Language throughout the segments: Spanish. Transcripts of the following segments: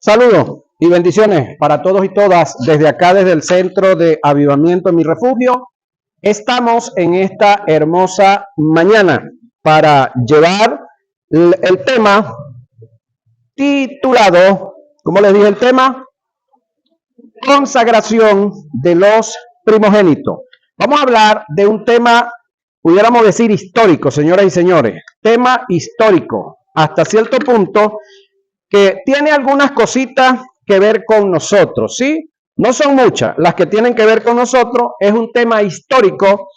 Saludos y bendiciones para todos y todas desde acá, desde el Centro de Avivamiento Mi Refugio. Estamos en esta hermosa mañana para llevar el tema titulado, ¿cómo les dije el tema? Consagración de los primogénitos. Vamos a hablar de un tema, pudiéramos decir histórico, señoras y señores. Tema histórico, hasta cierto punto, que tiene algunas cositas que ver con nosotros, ¿sí? No son muchas las que tienen que ver con nosotros. Es un tema histórico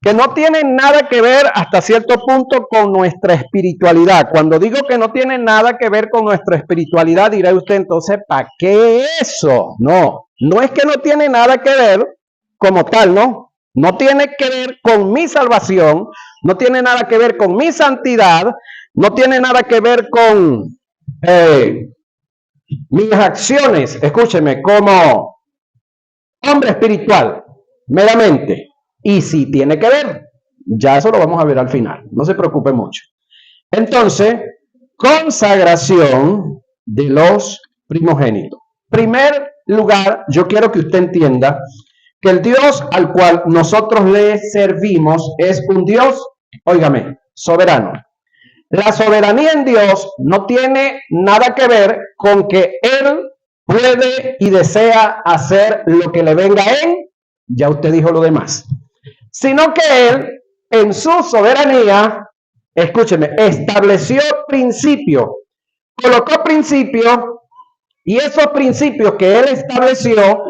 que no tiene nada que ver hasta cierto punto con nuestra espiritualidad. Cuando digo que no tiene nada que ver con nuestra espiritualidad, dirá usted, entonces, ¿para qué eso? No, no es que no tiene nada que ver como tal, ¿no? No tiene que ver con mi salvación, no tiene nada que ver con mi santidad, no tiene nada que ver con mis acciones, escúcheme, como hombre espiritual, meramente. Y si tiene que ver, ya eso lo vamos a ver al final, no se preocupe mucho. Entonces, consagración de los primogénitos. Primer lugar, yo quiero que usted entienda que el Dios al cual nosotros le servimos es un Dios, óigame, soberano. La soberanía en Dios no tiene nada que ver con que Él puede y desea hacer lo que le venga en, ya usted dijo lo demás, sino que Él en su soberanía, escúcheme, estableció principios, colocó principios, y esos principios que Él estableció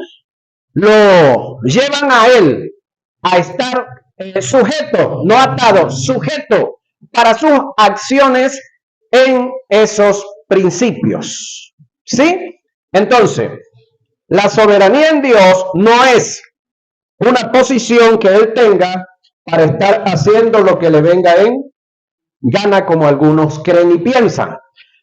lo llevan a Él a estar sujeto, no atado, sujeto para sus acciones en esos principios. ¿Sí? Entonces, la soberanía en Dios no es una posición que Él tenga para estar haciendo lo que le venga en gana, como algunos creen y piensan.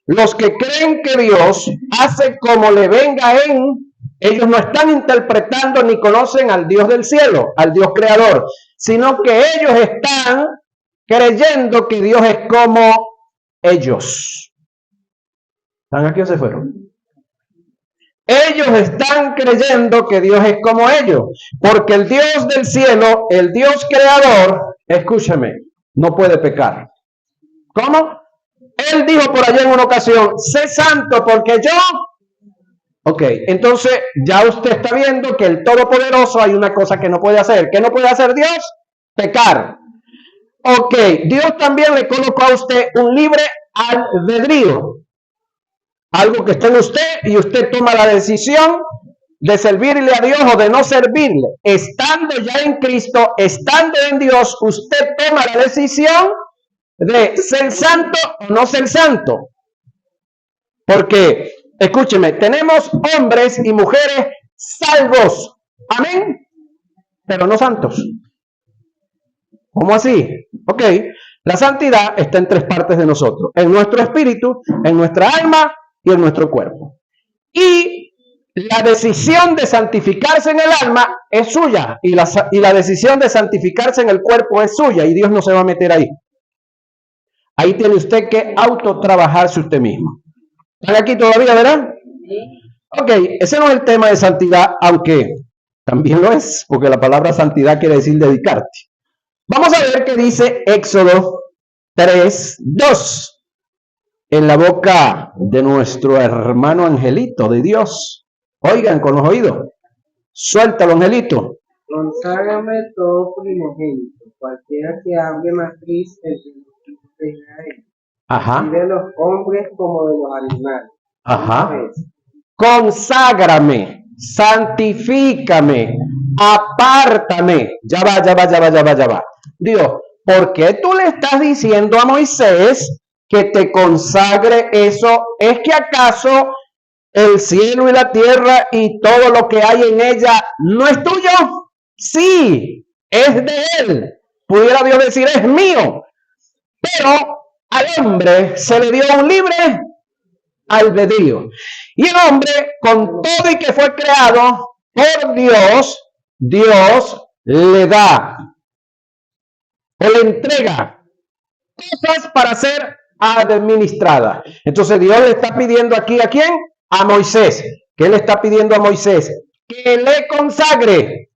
Los que creen que Dios hace como le venga en, ellos no están interpretando ni conocen al Dios del cielo, al Dios creador, sino que ellos están creyendo que Dios es como ellos. ¿Están aquí o se fueron? Ellos están creyendo que Dios es como ellos, porque el Dios del cielo, el Dios creador, escúchame, no puede pecar. ¿Cómo? Él dijo por allá en una ocasión, sé santo porque yo... Ok, entonces ya usted está viendo que el Todopoderoso hay una cosa que no puede hacer. ¿Qué no puede hacer Dios? Pecar. Ok, Dios también le colocó a usted un libre albedrío. Algo que está en usted y usted toma la decisión de servirle a Dios o de no servirle. Estando ya en Cristo, estando en Dios, usted toma la decisión de ser santo o no ser santo. Porque, escúcheme, tenemos hombres y mujeres salvos. Amén. Pero no santos. ¿Cómo así? Ok, la santidad está en tres partes de nosotros. En nuestro espíritu, en nuestra alma y en nuestro cuerpo. Y la decisión de santificarse en el alma es suya. Y la decisión de santificarse en el cuerpo es suya. Y Dios no se va a meter ahí. Ahí tiene usted que autotrabajarse usted mismo. ¿Están aquí todavía, verdad? Ok, ese no es el tema de santidad, aunque también lo es, porque la palabra santidad quiere decir dedicarte. Vamos a ver qué dice Éxodo 3:2 en la boca de nuestro hermano Angelito de Dios. Oigan con los oídos. Suéltalo, Angelito. Conságrame todo primogénito, cualquiera que hable matriz entre los hijos de Israel. Ajá. Y de los hombres como de los animales. Ajá. Conságrame, santifícame, apártame. Ya va. Dios, ¿por qué tú le estás diciendo a Moisés que te consagre eso? ¿Es que acaso el cielo y la tierra y todo lo que hay en ella no es tuyo? Sí, es de él. Pudiera Dios decir, es mío. Pero al hombre se le dio un libre albedrío. Y el hombre, con todo y que fue creado por Dios, Dios le da o le entrega cosas para ser administradas. Entonces Dios le está pidiendo aquí ¿a quién? a Moisés. ¿Qué le está pidiendo a Moisés? Que le consagre.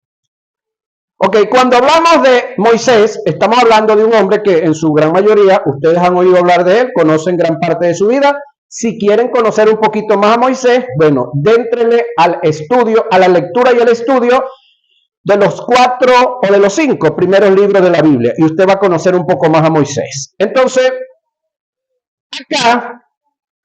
Ok, cuando hablamos de Moisés, estamos hablando de un hombre que en su gran mayoría, ustedes han oído hablar de él, conocen gran parte de su vida. Si quieren conocer un poquito más a Moisés, bueno, déntrenle al estudio, a la lectura y al estudio de los 4 o de los 5 primeros libros de la Biblia y usted va a conocer un poco más a Moisés. Entonces, acá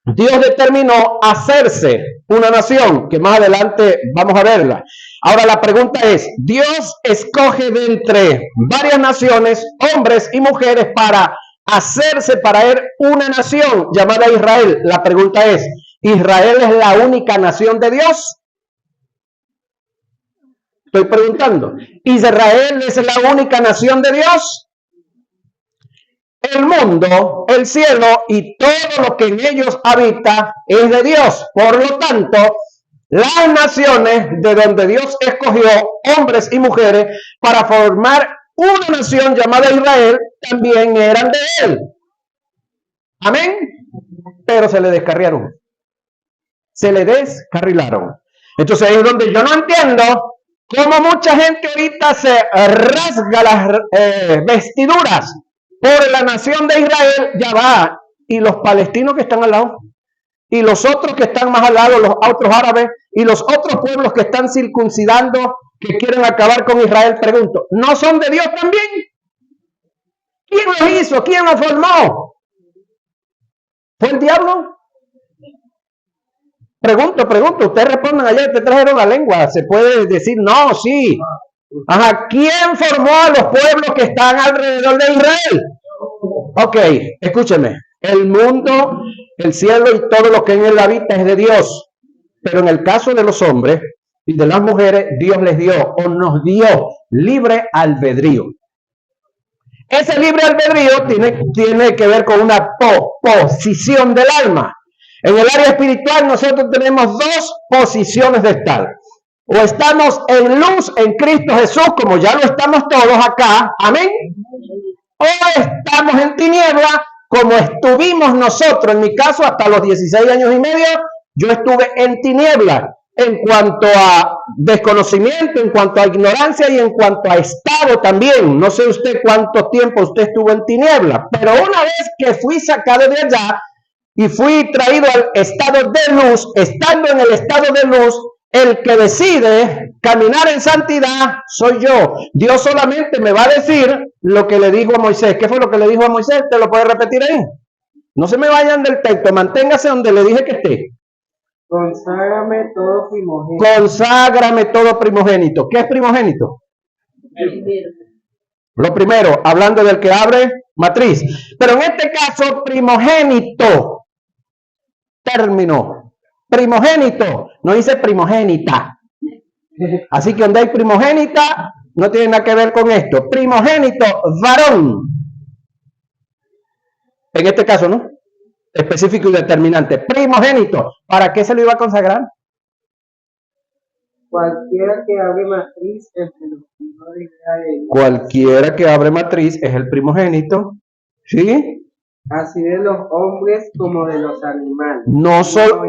Dios determinó hacerse una nación, que más adelante vamos a verla. Ahora la pregunta es, Dios escoge de entre varias naciones, hombres y mujeres, para hacerse para él una nación llamada Israel. La pregunta es, ¿Israel es la única nación de Dios? Estoy preguntando, ¿Israel es la única nación de Dios? El mundo, el cielo y todo lo que en ellos habita es de Dios. Por lo tanto, las naciones de donde Dios escogió hombres y mujeres para formar una nación llamada Israel también eran de Él. Amén. Pero se le descarriaron. Se le descarrilaron. Entonces ahí es donde yo no entiendo cómo mucha gente ahorita se rasga las vestiduras por la nación de Israel. Ya va, y los palestinos que están al lado, y los otros que están más al lado, los otros árabes, y los otros pueblos que están circuncidando, que quieren acabar con Israel, pregunto, ¿no son de Dios también? ¿Quién los hizo? ¿Quién los formó? ¿Fue el diablo? Pregunto, ustedes responden allá, te trajeron la lengua, se puede decir no, sí. Ajá, ¿quién formó a los pueblos que están alrededor de Israel? Ok, escúcheme, el mundo, el cielo y todo lo que en él habita es de Dios, pero en el caso de los hombres y de las mujeres, Dios les dio o nos dio libre albedrío. Ese libre albedrío tiene que ver con una posición del alma. En el área espiritual nosotros tenemos dos posiciones de estar. O estamos en luz en Cristo Jesús, como ya lo estamos todos acá, amén. O estamos en tiniebla, como estuvimos nosotros. En mi caso, hasta los 16 años y medio, yo estuve en tiniebla. En cuanto a desconocimiento, en cuanto a ignorancia y en cuanto a estado también. No sé usted cuánto tiempo usted estuvo en tiniebla, pero una vez que fui sacado de allá y fui traído al estado de luz, estando en el estado de luz, el que decide caminar en santidad soy yo. Dios solamente me va a decir lo que le dijo a Moisés. ¿Qué fue lo que le dijo a Moisés? ¿Te lo puede repetir ahí? No se me vayan del texto, manténgase donde le dije que esté. Conságrame todo primogénito. Conságrame todo primogénito. ¿Qué es primogénito? Lo primero, hablando del que abre matriz. Pero en este caso, primogénito. Término. Primogénito. No dice primogénita. Así que donde hay primogénita, no tiene nada que ver con esto. Primogénito, varón. En este caso, ¿no? Específico y determinante. Primogénito. ¿Para qué se lo iba a consagrar? Cualquiera que abre matriz entre los hijos de Israel. Cualquiera que abre matriz es el primogénito. ¿Sí? Así de los hombres como de los animales. No solo,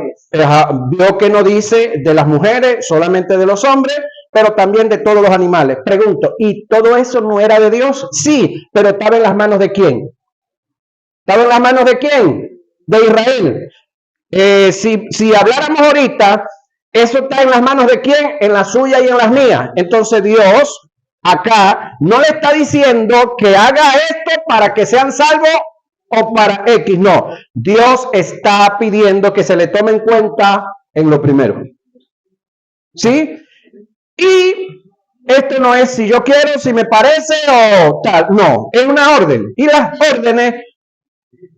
vio que no dice de las mujeres, solamente de los hombres, pero también de todos los animales. Pregunto, ¿y todo eso no era de Dios? Sí, pero estaba en las manos de quién. ¿Estaba en las manos de quién? De Israel. Si habláramos ahorita, eso está en las manos de quién, en la suya y en las mías. Entonces Dios acá no le está diciendo que haga esto para que sean salvos o para X, no. Dios está pidiendo que se le tome en cuenta en lo primero. ¿Sí? Y esto no es si yo quiero, si me parece o tal, no, es una orden. Y las órdenes,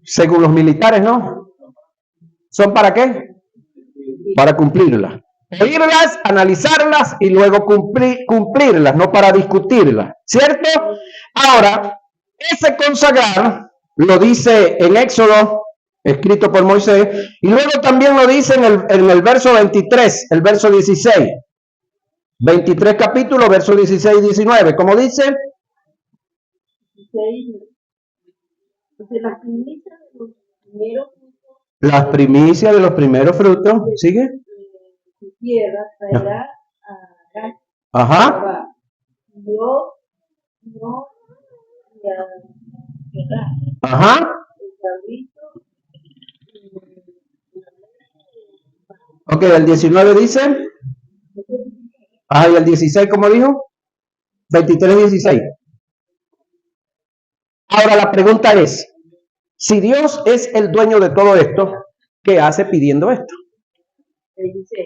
según los militares, ¿no? ¿Son para qué? Para cumplirlas. Oírlas, analizarlas y luego cumplirlas, no para discutirlas. ¿Cierto? Ahora, ese consagrar lo dice en Éxodo, escrito por Moisés, y luego también lo dice en el verso 23, el verso 16. 23 capítulos, versos 16 y 19. ¿Cómo dice? De las primicias de los primeros frutos Las primicias de los primeros frutos. ¿Sigue? Tu tierra traerá a Ajá. Jehová. Dios no querrá Ajá. el cabrito. Ok, el 19 dice. Ajá, y el 16, ¿cómo dijo? 23, 16. Ahora la pregunta es, si Dios es el dueño de todo esto, ¿qué hace pidiendo esto?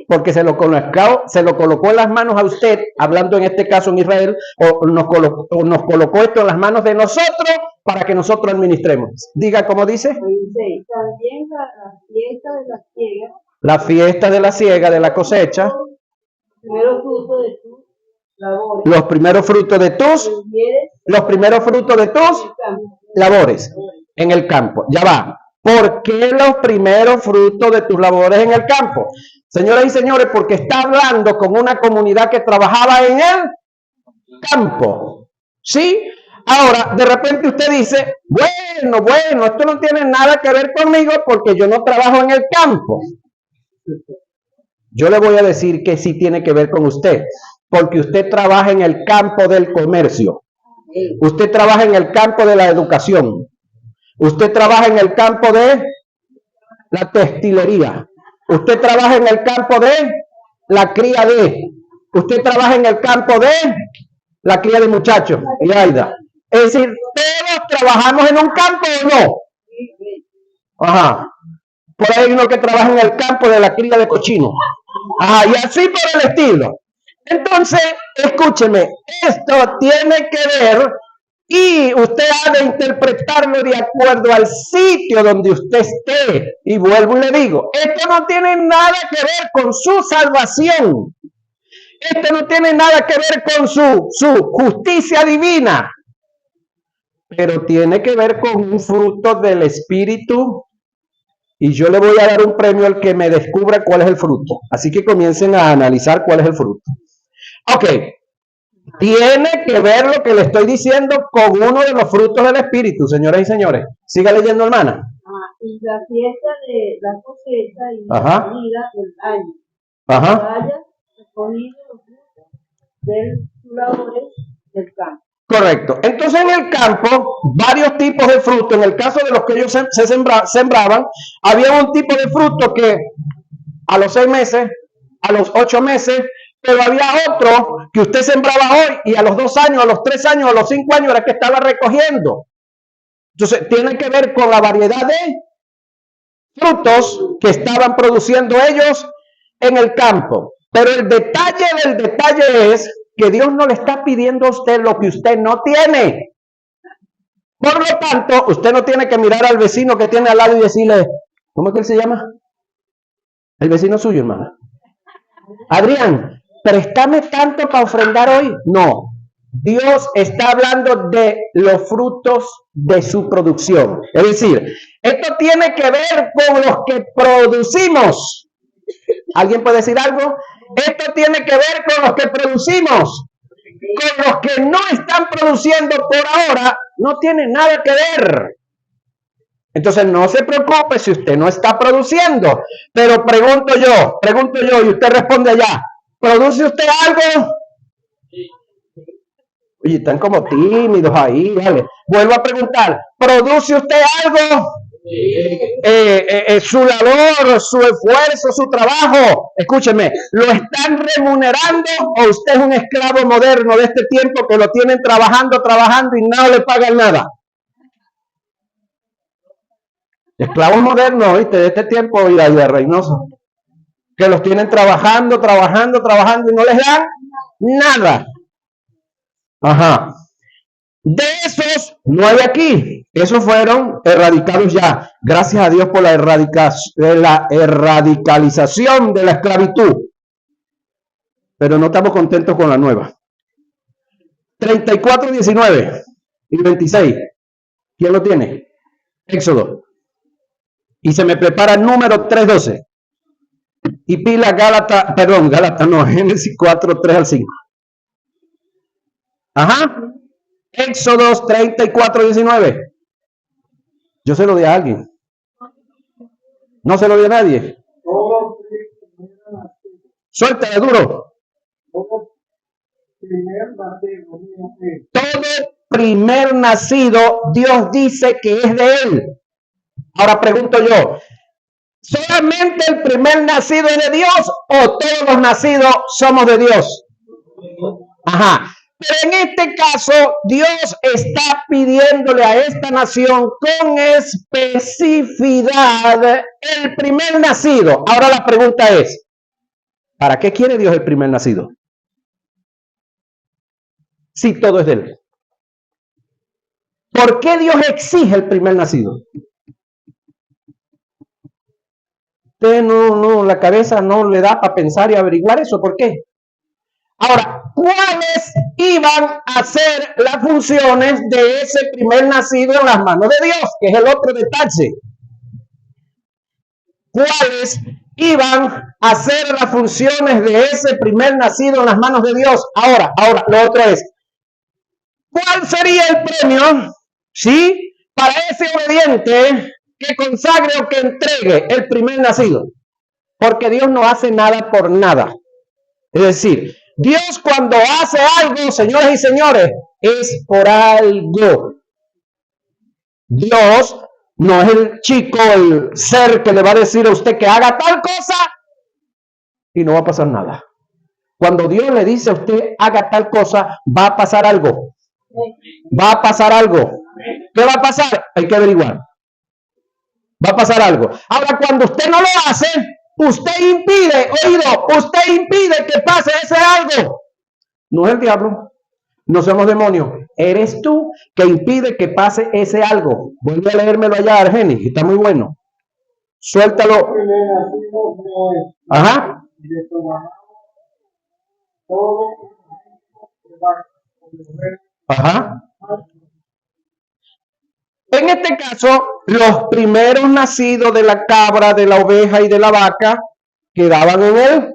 Porque se lo colocó en las manos a usted, hablando en este caso en Israel, o nos colocó esto en las manos de nosotros para que nosotros administremos. Diga cómo dice. También la fiesta de la siega. La fiesta de la siega, de la cosecha. Primeros frutos de tus labores. Los primeros frutos de tus. Los primeros frutos de tus labores en el campo. Ya va. ¿Por qué los primeros frutos de tus labores en el campo? Señoras y señores, porque está hablando con una comunidad que trabajaba en el campo. ¿Sí? Ahora, de repente usted dice, bueno, esto no tiene nada que ver conmigo porque yo no trabajo en el campo. Yo le voy a decir que sí tiene que ver con usted, porque usted trabaja en el campo del comercio. Usted trabaja en el campo de la educación. Usted trabaja en el campo de la textilería. Usted trabaja en el campo de la cría de. Usted trabaja en el campo de la cría de muchachos. Y Aida. Es decir, todos trabajamos en un campo o no. Ajá. Por ahí hay uno que trabaja en el campo de la cría de cochino. Ajá. Y así por el estilo. Entonces, escúcheme, esto tiene que ver y usted ha de interpretarlo de acuerdo al sitio donde usted esté. Y vuelvo y le digo, esto no tiene nada que ver con su salvación. Esto no tiene nada que ver con su justicia divina. Pero tiene que ver con un fruto del Espíritu. Y yo le voy a dar un premio al que me descubra cuál es el fruto. Así que comiencen a analizar cuál es el fruto. Ok. Tiene que ver lo que le estoy diciendo con uno de los frutos del Espíritu, señoras y señores. Siga leyendo, hermana. Y la fiesta de la cosecha y la Ajá. comida del año. Ajá. Vaya recogiendo los frutos de sus labores del campo. Correcto. Entonces en el campo, varios tipos de frutos. En el caso de los que ellos sembraban, había un tipo de fruto que a los 6 meses, a los 8 meses, pero había otro que usted sembraba hoy y a los 2 años, a los 3 años, a los 5 años era que estaba recogiendo. Entonces tiene que ver con la variedad de frutos que estaban produciendo ellos en el campo. Pero el detalle del detalle es que Dios no le está pidiendo a usted lo que usted no tiene. Por lo tanto, usted no tiene que mirar al vecino que tiene al lado y decirle, ¿cómo es que él se llama? El vecino suyo, hermana. Adrián, préstame tanto para ofrendar hoy. No. Dios está hablando de los frutos de su producción. Es decir, esto tiene que ver con los que producimos. ¿Alguien puede decir algo? Esto tiene que ver con los que producimos. Con los que no están produciendo por ahora, no tiene nada que ver. Entonces no se preocupe si usted no está produciendo. Pero pregunto yo, y usted responde allá. ¿Produce usted algo? Oye, están como tímidos ahí, vale. Vuelvo a preguntar, ¿produce usted algo? Su labor, su esfuerzo, su trabajo, escúcheme, ¿lo están remunerando o usted es un esclavo moderno de este tiempo que lo tienen trabajando y no le pagan nada? Esclavos modernos, ¿viste? De este tiempo y de Reynoso, que los tienen trabajando y no les dan nada. Ajá. De esos no hay aquí. Esos fueron erradicados ya. Gracias a Dios por la erradicalización de la esclavitud. Pero no estamos contentos con la nueva. 34, 19 y 26. ¿Quién lo tiene? Éxodo. Y se me prepara el número 3:12. Y pila Gálatas no, Génesis 4, 3 al 5. Ajá. Éxodo 34, 19. Yo se lo di a alguien. No se lo dio a nadie. Todo primer nacido. Suéltale duro. Todo primer nacido. Todo primer nacido, Dios dice que es de él. Ahora pregunto yo, ¿solamente el primer nacido es de Dios o todos los nacidos somos de Dios? Ajá. Pero en este caso, Dios está pidiéndole a esta nación con especificidad el primer nacido. Ahora la pregunta es, ¿para qué quiere Dios el primer nacido? Si todo es de él. ¿Por qué Dios exige el primer nacido? Usted no, la cabeza no le da para pensar y averiguar eso. ¿Por qué? Ahora, ¿cuáles iban a ser las funciones de ese primer nacido en las manos de Dios? Que es el otro detalle. ¿Cuáles iban a ser las funciones de ese primer nacido en las manos de Dios? Ahora, lo otro es, ¿cuál sería el premio, sí, para ese obediente que consagre o que entregue el primer nacido? Porque Dios no hace nada por nada. Es decir, Dios cuando hace algo, señoras y señores, es por algo. Dios no es el chico, el ser que le va a decir a usted que haga tal cosa y no va a pasar nada. Cuando Dios le dice a usted haga tal cosa, va a pasar algo. Va a pasar algo. ¿Qué va a pasar? Hay que averiguar. Va a pasar algo. Ahora, cuando usted no lo hace, usted impide que pase ese algo. No es el diablo, no somos demonios. Eres tú que impide que pase ese algo. Vuelve a leérmelo allá, Argenis, está muy bueno. Suéltalo. Ajá. Ajá. En este caso, los primeros nacidos de la cabra, de la oveja y de la vaca quedaban en el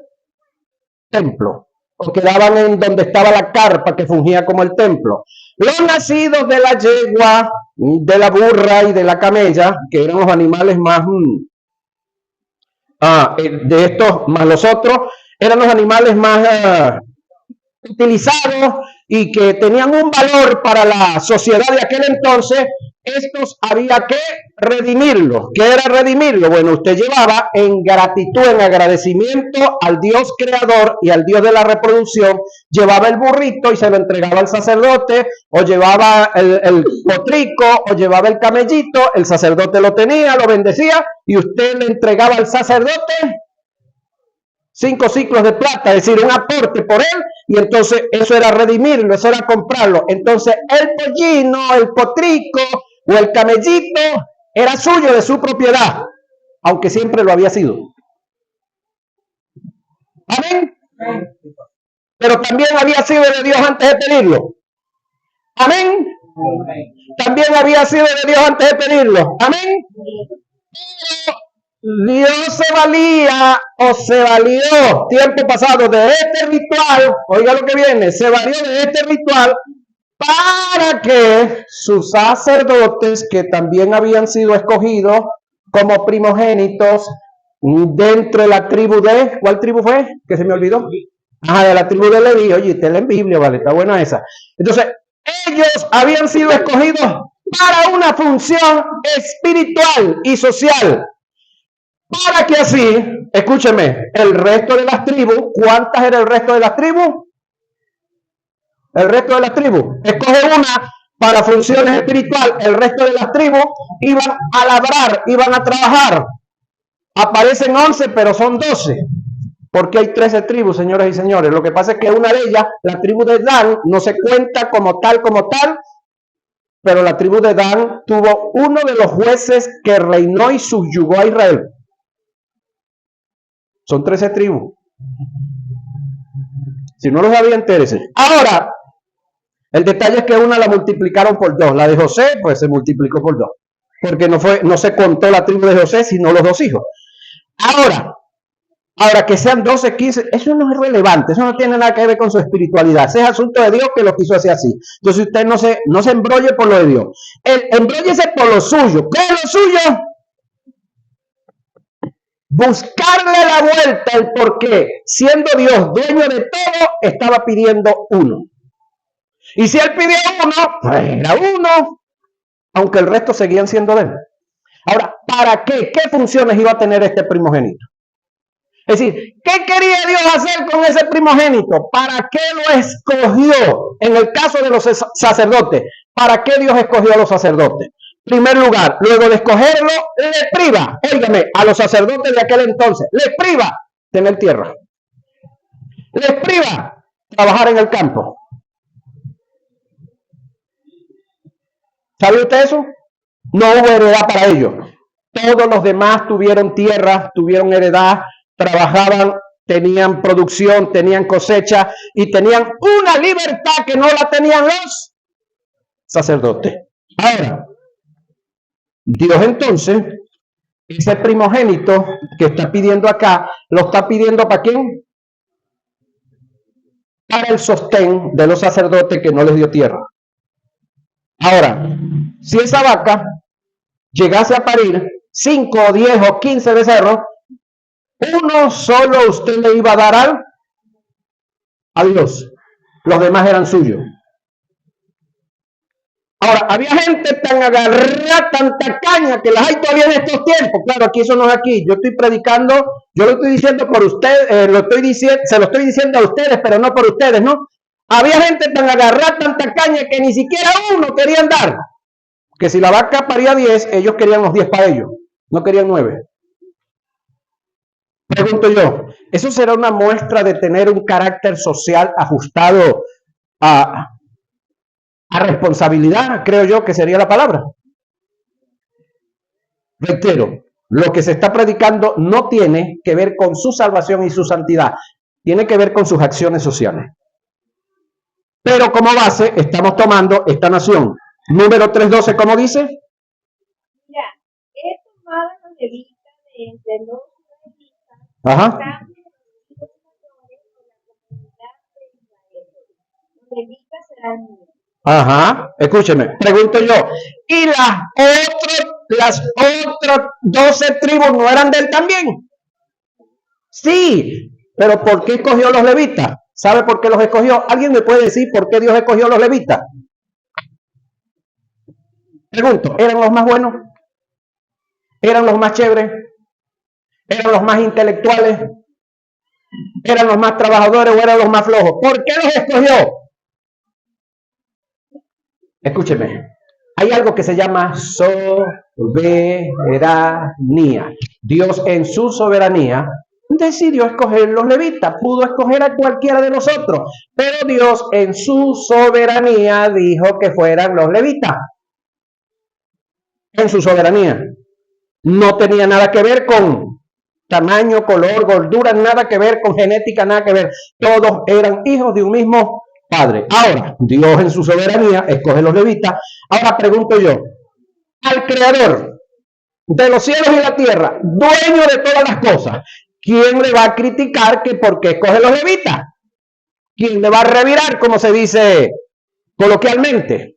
templo, o quedaban en donde estaba la carpa que fungía como el templo. Los nacidos de la yegua, de la burra y de la camella, que eran los animales más de estos, más los otros, eran los animales más utilizados y que tenían un valor para la sociedad de aquel entonces. Estos había que redimirlos. ¿Qué era redimirlo? Bueno, usted llevaba en gratitud, en agradecimiento al Dios creador y al Dios de la reproducción, llevaba el burrito y se lo entregaba al sacerdote, o llevaba el potrico, o llevaba el camellito, el sacerdote lo tenía, lo bendecía, y usted le entregaba al sacerdote 5 ciclos de plata, es decir, un aporte por él, y entonces eso era redimirlo, eso era comprarlo. Entonces el pollino, el potrico o el camellito era suyo, de su propiedad, aunque siempre lo había sido. Amén. Pero también había sido de Dios antes de pedirlo. Amén. También había sido de Dios antes de pedirlo. Amén. Pero Dios se valía o se valió tiempo pasado de este ritual, oiga lo que viene, se valió de este ritual para que sus sacerdotes, que también habían sido escogidos como primogénitos dentro de la tribu de, ¿cuál tribu fue? Que se me olvidó. De la tribu de Leví. Oye, está en Biblia, vale, está buena esa. Entonces, ellos habían sido escogidos para una función espiritual y social. Para que así, escúcheme, el resto de las tribus, ¿cuántas era el resto de las tribus? El resto de las tribus, escoge una para funciones espirituales, el resto de las tribus iban a labrar, iban a trabajar. Aparecen 11, pero son 12, porque hay 13 tribus, señoras y señores. Lo que pasa es que una de ellas, la tribu de Dan, no se cuenta como tal, pero la tribu de Dan tuvo uno de los jueces que reinó y subyugó a Israel. Son 13 tribus. Si no lo sabía, entérese. Ahora, el detalle es que una la multiplicaron por 2. La de José, pues se multiplicó por 2. Porque no se contó la tribu de José, sino los 2 hijos. Ahora que sean 12, 15, eso no es relevante. Eso no tiene nada que ver con su espiritualidad. Ese es asunto de Dios que lo quiso hacer así. Entonces usted no se embrolle por lo de Dios. Embróllese por lo suyo. ¿Qué es lo suyo? buscarle la vuelta, el por qué, siendo Dios dueño de todo, estaba pidiendo uno. Y si él pidió uno, pues era uno, aunque el resto seguían siendo de él. Ahora, ¿para qué? ¿Qué funciones iba a tener este primogénito? Es decir, ¿qué quería Dios hacer con ese primogénito? ¿Para qué lo escogió? En el caso de los sacerdotes, ¿para qué Dios escogió a los sacerdotes? En primer lugar, luego de escogerlo, le priva, óigame, a los sacerdotes de aquel entonces, les priva tener tierra. Les priva trabajar en el campo. ¿Sabe usted eso? No hubo heredad para ellos. Todos los demás tuvieron tierra, tuvieron heredad, trabajaban, tenían producción, tenían cosecha y tenían una libertad que no la tenían los sacerdotes. Ahora, Dios entonces, ese primogénito que está pidiendo acá, lo está pidiendo ¿para quién? Para el sostén de los sacerdotes que no les dio tierra. Ahora, si esa vaca llegase a parir 5, 10 o 15 becerros, uno solo usted le iba a dar a Dios. Los demás eran suyos. Ahora, había gente tan agarrada, tan tacaña, que las hay todavía en estos tiempos. Claro, aquí eso no es aquí. Yo estoy predicando, yo lo estoy diciendo por usted, se lo estoy diciendo a ustedes, pero no por ustedes, ¿no? Había gente tan agarrada, tan tacaña, que ni siquiera uno querían dar. Que si la vaca paría 10, ellos querían los 10 para ellos, no querían 9. Pregunto yo, ¿eso será una muestra de tener un carácter social ajustado a responsabilidad? Creo yo que sería la palabra. Reitero, lo que se está predicando no tiene que ver con su salvación y su santidad, tiene que ver con sus acciones sociales. Pero como base estamos tomando esta nación. Número 3:12, ¿cómo dice? Mira, he tomado los levitas de entre los levitas, Ajá. cambio los hijos mayores de la comunidad de Israel. Los levitas serán míos. Ajá, escúcheme, pregunto yo, ¿y las otras 12 tribus no eran de él también? Sí, pero ¿por qué escogió los levitas? ¿Sabe por qué los escogió? ¿Alguien me puede decir por qué Dios escogió los levitas? Pregunto, ¿eran los más buenos? ¿Eran los más chéveres? ¿Eran los más intelectuales? ¿Eran los más trabajadores o eran los más flojos? ¿Por qué los escogió? Escúcheme, hay algo que se llama soberanía. Dios en su soberanía decidió escoger los levitas, pudo escoger a cualquiera de nosotros, pero Dios en su soberanía dijo que fueran los levitas. En su soberanía. No tenía nada que ver con tamaño, color, gordura, nada que ver con genética, nada que ver. Todos eran hijos de un mismo Padre. Ahora, Dios en su soberanía escoge los levitas. Ahora pregunto yo, al Creador de los cielos y la tierra, dueño de todas las cosas, ¿quién le va a criticar que por qué escoge los levitas? ¿Quién le va a revirar, como se dice coloquialmente?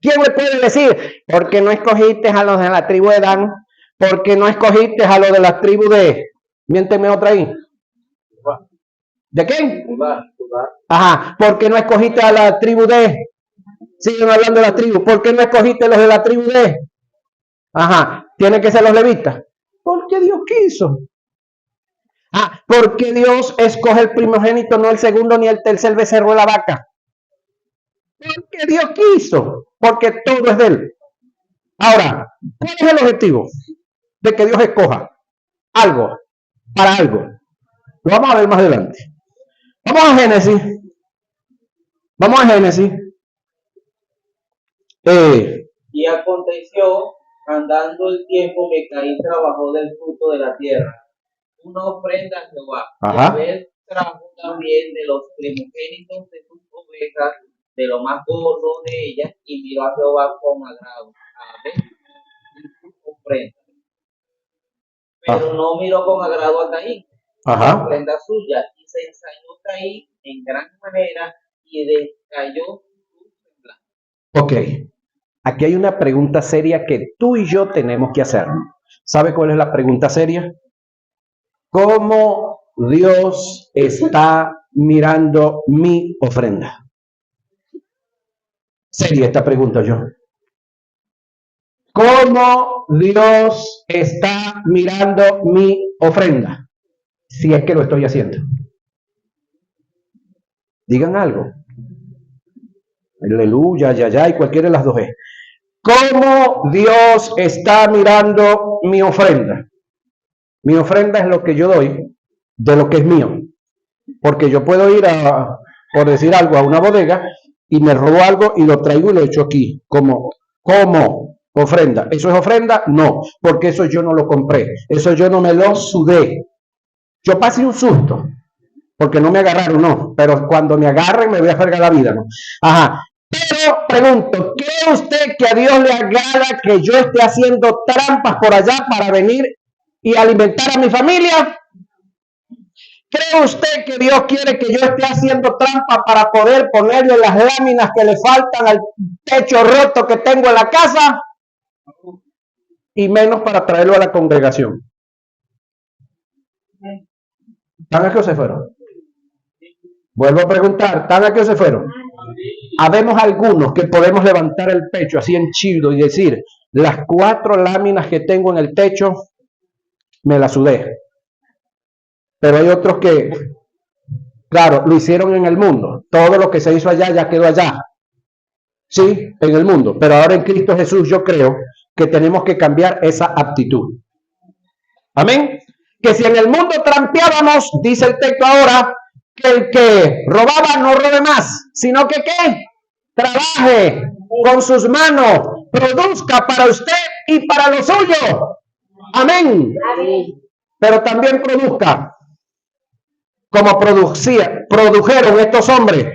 ¿Quién le puede decir, por qué no escogiste a los de la tribu de Dan? ¿Por qué no escogiste a los de la tribu de... Miénteme otra ahí. ¿De qué? Ajá, ¿por qué no escogiste a la tribu de? Siguen hablando de la tribu. ¿Por qué no escogiste los de la tribu de? Ajá, tienen que ser los levitas. Porque Dios quiso. Ah, porque Dios escoge el primogénito, no el segundo ni el tercer becerro de la vaca. Porque Dios quiso. Porque todo es de él. Ahora, ¿cuál es el objetivo de que Dios escoja algo para algo? Lo vamos a ver más adelante. Vamos a Génesis. Y aconteció, andando el tiempo, que Caín trabajó del fruto de la tierra, una ofrenda a Jehová. Ajá. Y Abel trajo también de los primogénitos de sus ovejas, de lo más gordo de ellas, y miró a Jehová con agrado a Abel y su ofrenda. Pero no miró con agrado a Caín, la ofrenda suya, y se ensañó Caín en gran manera y decayó su semblante. Ok, aquí hay una pregunta seria que tú y yo tenemos que hacer. ¿Sabe cuál es la pregunta seria? ¿Cómo Dios está mirando mi ofrenda? Sería esta pregunta yo. ¿Cómo Dios está mirando mi ofrenda? Si es que lo estoy haciendo. Digan algo. Aleluya, ya, y cualquiera de las dos es. ¿Cómo Dios está mirando mi ofrenda? Mi ofrenda es lo que yo doy de lo que es mío. Porque yo puedo ir por decir algo, a una bodega y me robo algo y lo traigo y lo echo aquí como ofrenda. ¿Eso es ofrenda? No, porque eso yo no lo compré. Eso yo no me lo sudé. Yo pasé un susto, porque no me agarraron, no. Pero cuando me agarren me voy a fregar la vida, ¿no? Ajá. Pero pregunto, ¿cree usted que a Dios le agrada que yo esté haciendo trampas por allá para venir y alimentar a mi familia? ¿Cree usted que Dios quiere que yo esté haciendo trampa para poder ponerle las láminas que le faltan al techo roto que tengo en la casa? Y menos para traerlo a la congregación. ¿Están aquí o se fueron? Vuelvo a preguntar, ¿están aquí o se fueron? Habemos algunos que podemos levantar el pecho así henchido y decir, las 4 láminas que tengo en el techo, me las sudé. Pero hay otros que, claro, lo hicieron en el mundo. Todo lo que se hizo allá ya quedó allá. Sí, en el mundo. Pero ahora en Cristo Jesús yo creo que tenemos que cambiar esa actitud. Amén. Que si en el mundo trampeábamos, dice el texto ahora, que el que robaba no robe más, sino que ¿qué? Trabaje con sus manos, produzca para usted y para lo suyo. Amén. Pero también produzca, como produjeron estos hombres,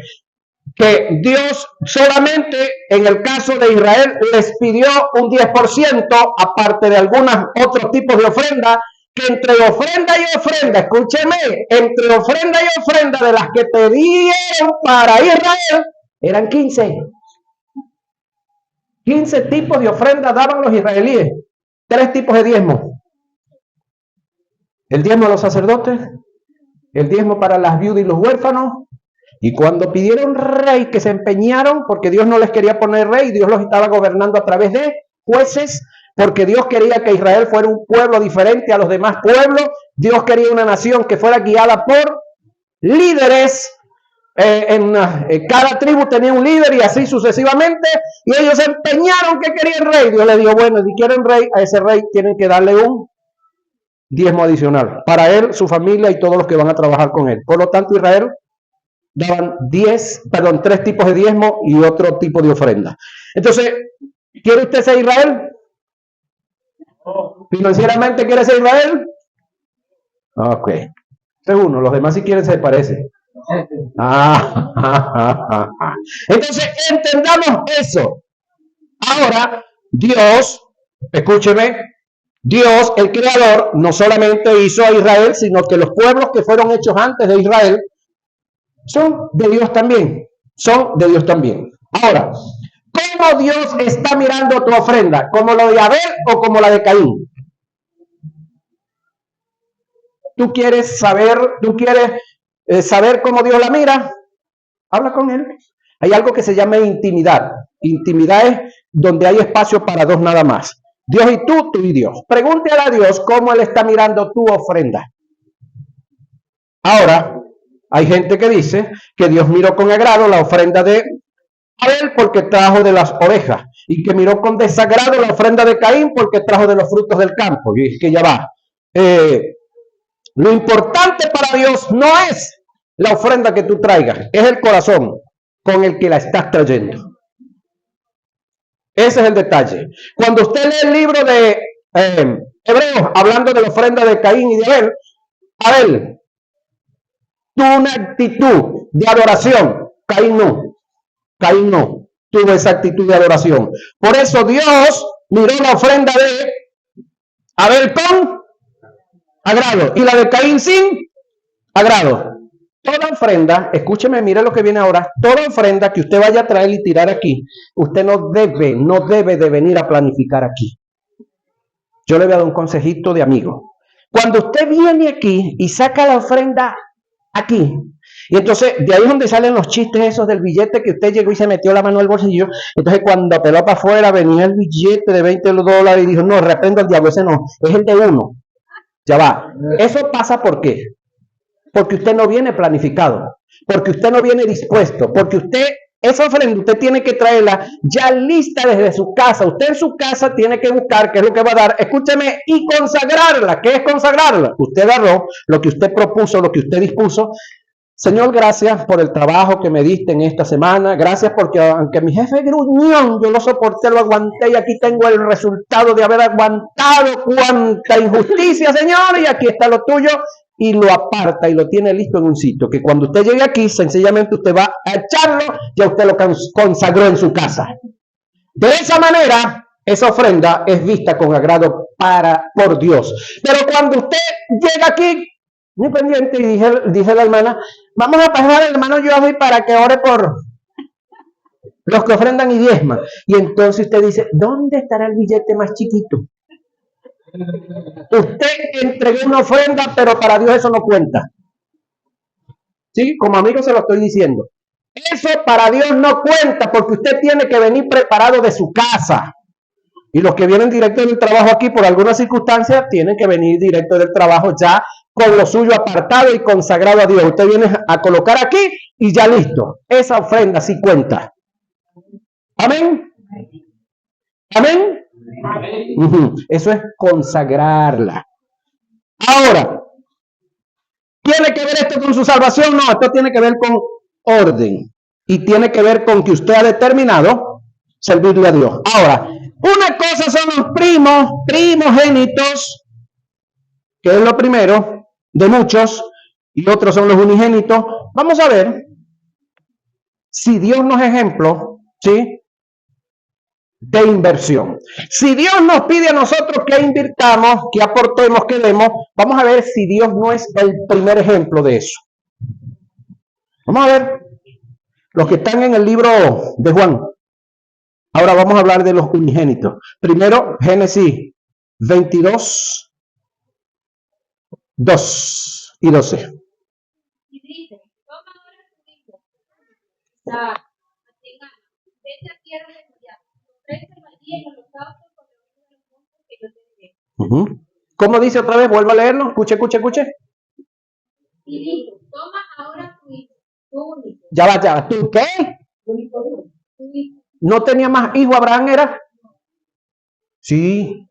que Dios solamente en el caso de Israel les pidió un 10%, aparte de algunos otros tipos de ofrenda, que entre ofrenda y ofrenda, escúcheme, entre ofrenda y ofrenda de las que pidieron para Israel, eran 15. 15 tipos de ofrenda daban los israelíes, 3 tipos de diezmo. El diezmo a los sacerdotes, el diezmo para las viudas y los huérfanos, y cuando pidieron rey, que se empeñaron, porque Dios no les quería poner rey, Dios los estaba gobernando a través de jueces, porque Dios quería que Israel fuera un pueblo diferente a los demás pueblos, Dios quería una nación que fuera guiada por líderes, cada tribu tenía un líder y así sucesivamente, y ellos se empeñaron que querían rey. Dios les dijo, bueno, si quieren rey, a ese rey tienen que darle un diezmo adicional, para él, su familia y todos los que van a trabajar con él. Por lo tanto, Israel daban 3 tipos de diezmo y otro tipo de ofrenda. Entonces, ¿quiere usted ser Israel? ¿Financieramente quiere ser Israel? Ok. Este es uno, los demás si quieren se parecen. Entonces, entendamos eso. Ahora, Dios, escúcheme, Dios, el Creador, no solamente hizo a Israel, sino que los pueblos que fueron hechos antes de Israel son de Dios también. Son de Dios también. Ahora, ¿cómo Dios está mirando tu ofrenda? ¿Como la de Abel o como la de Caín? ¿Tú quieres saber cómo Dios la mira? Habla con Él. Hay algo que se llama intimidad. Intimidad es donde hay espacio para dos nada más. Dios y tú y Dios. Pregúntale a Dios cómo Él está mirando tu ofrenda. Ahora, hay gente que dice que Dios miró con agrado la ofrenda de Abel porque trajo de las ovejas, y que miró con desagrado la ofrenda de Caín porque trajo de los frutos del campo. Y es que ya va. Lo importante para Dios no es la ofrenda que tú traigas, es el corazón con el que la estás trayendo. Ese es el detalle. Cuando usted lee el libro de Hebreos, hablando de la ofrenda de Caín y de Abel tuvo una actitud de adoración. Caín no tuvo esa actitud de adoración. Por eso Dios miró la ofrenda de Abel con agrado y la de Caín sin agrado. Toda ofrenda, escúcheme, mire lo que viene ahora, toda ofrenda que usted vaya a traer y tirar aquí, usted no debe de venir a planificar aquí. Yo le voy a dar un consejito de amigo. Cuando usted viene aquí y saca la ofrenda aquí, y entonces de ahí es donde salen los chistes esos del billete que usted llegó y se metió la mano en el bolsillo. Entonces cuando peló para afuera venía el billete de $20 y dijo, no, reprendo al diablo, ese no, es el de uno. Ya va. Eso pasa ¿por qué? Porque usted no viene planificado, porque usted no viene dispuesto, porque usted, esa ofrenda usted tiene que traerla ya lista desde su casa. Usted en su casa tiene que buscar qué es lo que va a dar, escúcheme, y consagrarla. ¿Qué es consagrarla? Usted agarró lo que usted propuso, lo que usted dispuso. Señor, gracias por el trabajo que me diste en esta semana. Gracias porque aunque mi jefe gruñón, yo lo soporté, lo aguanté y aquí tengo el resultado de haber aguantado cuánta injusticia, Señor, y aquí está lo tuyo. Y lo aparta y lo tiene listo en un sitio que cuando usted llegue aquí, sencillamente usted va a echarlo, ya usted lo consagró en su casa. De esa manera, esa ofrenda es vista con agrado por Dios. Pero cuando usted llega aquí, muy pendiente, y dije a la hermana, vamos a pasar al hermano Joaquín para que ore por los que ofrendan y diezman. Y entonces usted dice, ¿dónde estará el billete más chiquito? Usted entregó una ofrenda, pero para Dios eso no cuenta. Sí, como amigo se lo estoy diciendo. Eso para Dios no cuenta porque usted tiene que venir preparado de su casa. Y los que vienen directo del trabajo aquí por alguna circunstancia tienen que venir directo del trabajo ya con lo suyo apartado y consagrado a Dios. Usted viene a colocar aquí y ya listo. Esa ofrenda sí cuenta. Amén. Amén. Eso es consagrarla. Ahora, ¿tiene que ver esto con su salvación? No, esto tiene que ver con orden. Y tiene que ver con que usted ha determinado servirle a Dios. Ahora, una cosa son los primogénitos, que es lo primero de muchos, y otros son los unigénitos. Vamos a ver si Dios nos es ejemplo, ¿sí?, de inversión. Si Dios nos pide a nosotros que invirtamos, que aportemos, que demos, vamos a ver si Dios no es el primer ejemplo de eso. Vamos a ver los que están en el libro de Juan. Ahora vamos a hablar de los unigénitos. Primero, Génesis 22, 2 y 12. Y dice, toma ahora tu hijo, Isaac, a quien amas, vete a tierra de Moriah, ofrécelo allí en holocausto sobre uno de los montes que yo te diré. ¿Cómo dice otra vez? Vuelvo a leerlo. Escuche. Y dijo, toma ahora tu hijo, tu único. Ya va. ¿Tú qué? Tu hijo. ¿No tenía más hijo Abraham, era? Sí.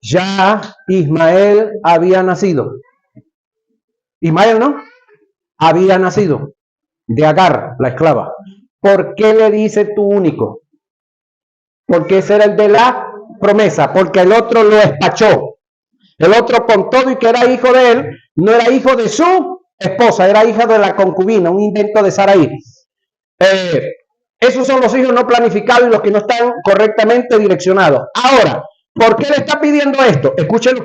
Ya Ismael había nacido. Ismael, ¿no? Había nacido de Agar, la esclava. ¿Por qué le dice tu único? Porque ese era el de la promesa, porque el otro lo despachó. El otro, con todo y que era hijo de él, no era hijo de su esposa, era hija de la concubina, un invento de Sarai. Esos son los hijos no planificados y los que no están correctamente direccionados. Ahora, ¿por qué le está pidiendo esto? Escuchen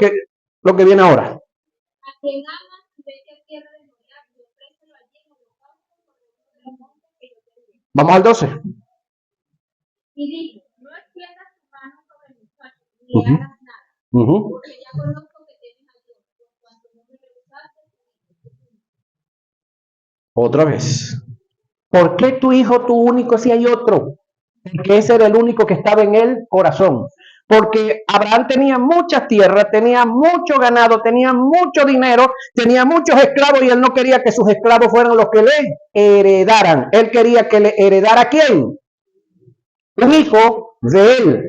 lo que viene ahora. A quien amas, vete a tierra de Moriah y ofrécelo allí en holocausto sobre uno de los montes que yo te diré. Vamos al 12. Y dijo, no extiendas tu mano sobre el muchacho, ni le hagas nada, porque ya conozco que tienes a Dios, por cuanto no me rehusaste. Otra vez. ¿Por qué tu hijo, tu único, si hay otro? Porque ese era el único que estaba en el corazón. Porque Abraham tenía muchas tierras, tenía mucho ganado, tenía mucho dinero, tenía muchos esclavos y él no quería que sus esclavos fueran los que le heredaran. Él quería que le heredara ¿a quién? Un hijo de él.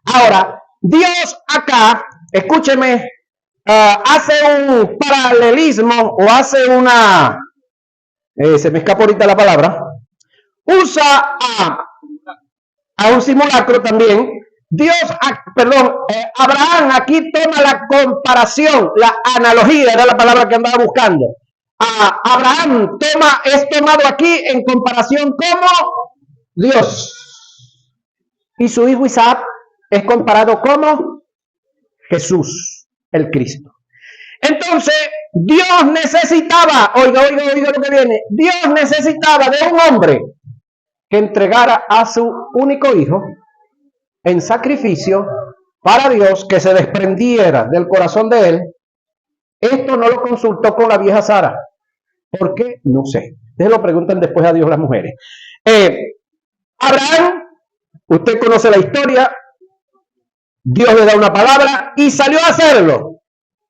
Ahora, Dios acá, escúcheme, hace un paralelismo o hace una, se me escapa ahorita la palabra, usa a un simulacro también. Abraham aquí toma la comparación, la analogía, era la palabra que andaba buscando. Abraham es tomado aquí en comparación como Dios. Y su hijo Isaac es comparado como Jesús, el Cristo. Entonces, Dios necesitaba, oiga lo que viene, Dios necesitaba de un hombre que entregara a su único hijo en sacrificio para Dios que se desprendiera del corazón de él, esto no lo consultó con la vieja Sara. ¿Por qué? No sé. Ustedes lo preguntan después a Dios las mujeres. Abraham, usted conoce la historia, Dios le da una palabra y salió a hacerlo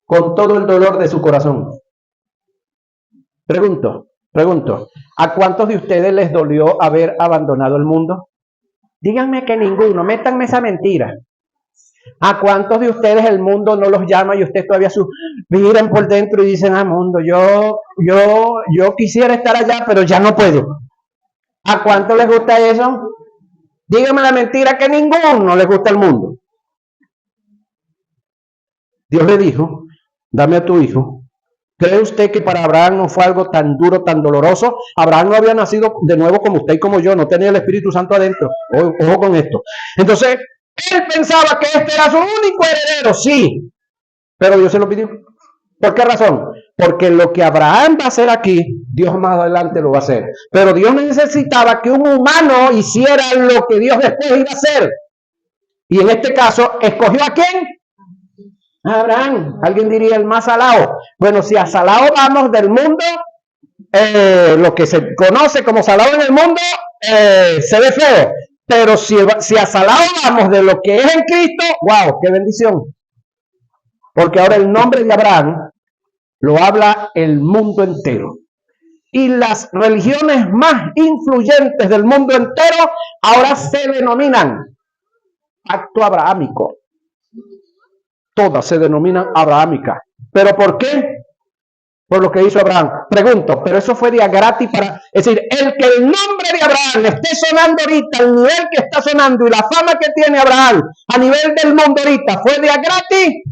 con todo el dolor de su corazón. Pregunto, ¿a cuántos de ustedes les dolió haber abandonado el mundo? Díganme que ninguno, métanme esa mentira. ¿A cuántos de ustedes el mundo no los llama y ustedes todavía suspiran por dentro y dicen, mundo, yo quisiera estar allá, pero ya no puedo? ¿A cuántos les gusta eso? Díganme la mentira que ninguno les gusta el mundo. Dios le dijo, dame a tu hijo. ¿Cree usted que para Abraham no fue algo tan duro, tan doloroso? Abraham no había nacido de nuevo como usted y como yo, no tenía el Espíritu Santo adentro. Ojo con esto. Entonces, él pensaba que este era su único heredero, sí, pero Dios se lo pidió. ¿Por qué razón? Porque lo que Abraham va a hacer aquí, Dios más adelante lo va a hacer. Pero Dios necesitaba que un humano hiciera lo que Dios después iba a hacer. Y en este caso, ¿escogió a quién? Abraham. Alguien diría el más salado. Bueno, si a salado vamos del mundo, lo que se conoce como salado en el mundo, se ve feo. Pero si a salado vamos de lo que es en Cristo, wow, qué bendición. Porque ahora el nombre de Abraham lo habla el mundo entero. Y las religiones más influyentes del mundo entero ahora se denominan pacto abrahámico. Todas se denominan abrahámicas. ¿Pero por qué? Por lo que hizo Abraham. Pregunto, pero eso fue día gratis para... Es decir, el que el nombre de Abraham esté sonando ahorita, el nivel que está sonando y la fama que tiene Abraham a nivel del mundo ahorita, ¿fue día gratis?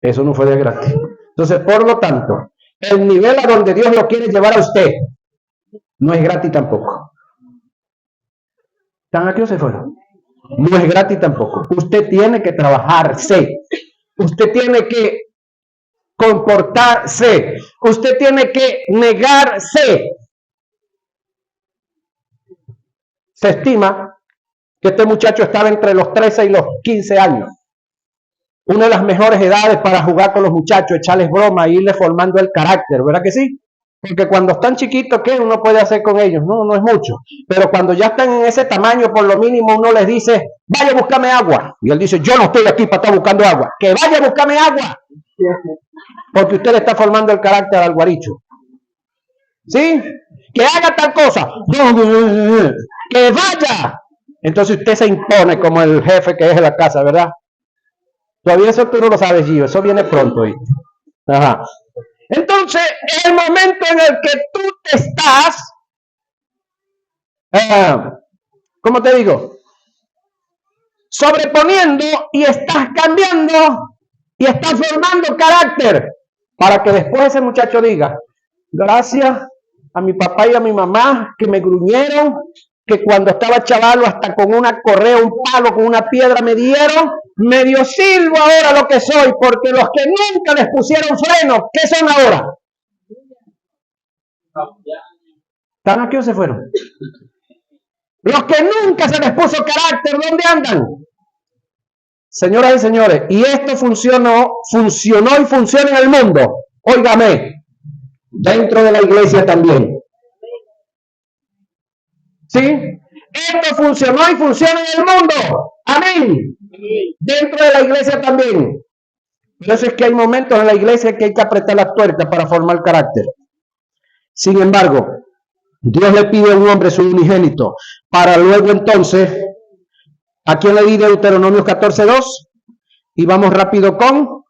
Eso no fue de gratis. Entonces, por lo tanto, el nivel a donde Dios lo quiere llevar a usted no es gratis tampoco. ¿Están aquí o se fueron? No es gratis tampoco. Usted tiene que trabajarse. Usted tiene que comportarse. Usted tiene que negarse. Se estima que este muchacho estaba entre los 13 y los 15 años. Una de las mejores edades para jugar con los muchachos, echarles broma e irles formando el carácter, ¿verdad que sí? Porque cuando están chiquitos, ¿qué uno puede hacer con ellos? No es mucho. Pero cuando ya están en ese tamaño, por lo mínimo uno les dice, vaya a buscarme agua. Y él dice, yo no estoy aquí para estar buscando agua. Que vaya a buscarme agua. Porque usted le está formando el carácter al guaricho. ¿Sí? Que haga tal cosa. Que vaya. Entonces usted se impone como el jefe que es de la casa, ¿verdad? Todavía eso tú no lo sabes, Gio. Eso viene pronto. ¿Sí? Ajá. Entonces, el momento en el que tú te estás, ¿cómo te digo? Sobreponiendo y estás cambiando y estás formando carácter para que después ese muchacho diga, gracias a mi papá y a mi mamá que me gruñeron, que cuando estaba chavalo hasta con una correa, un palo, con una piedra me dieron, medio silbo ahora lo que soy, porque los que nunca les pusieron freno, ¿qué son ahora? ¿Están aquí o se fueron? Los que nunca se les puso carácter, ¿dónde andan? Señoras y señores, y esto funcionó y funciona en el mundo. Óigame, dentro de la iglesia también. ¿Sí? Esto funcionó y funciona en el mundo. Amén. Dentro de la iglesia también. Por eso es que hay momentos en la iglesia que hay que apretar las tuercas para formar carácter. Sin embargo, Dios le pide a un hombre su unigénito para luego entonces, ¿a quién le di Deuteronomio 14:2? Y vamos rápido con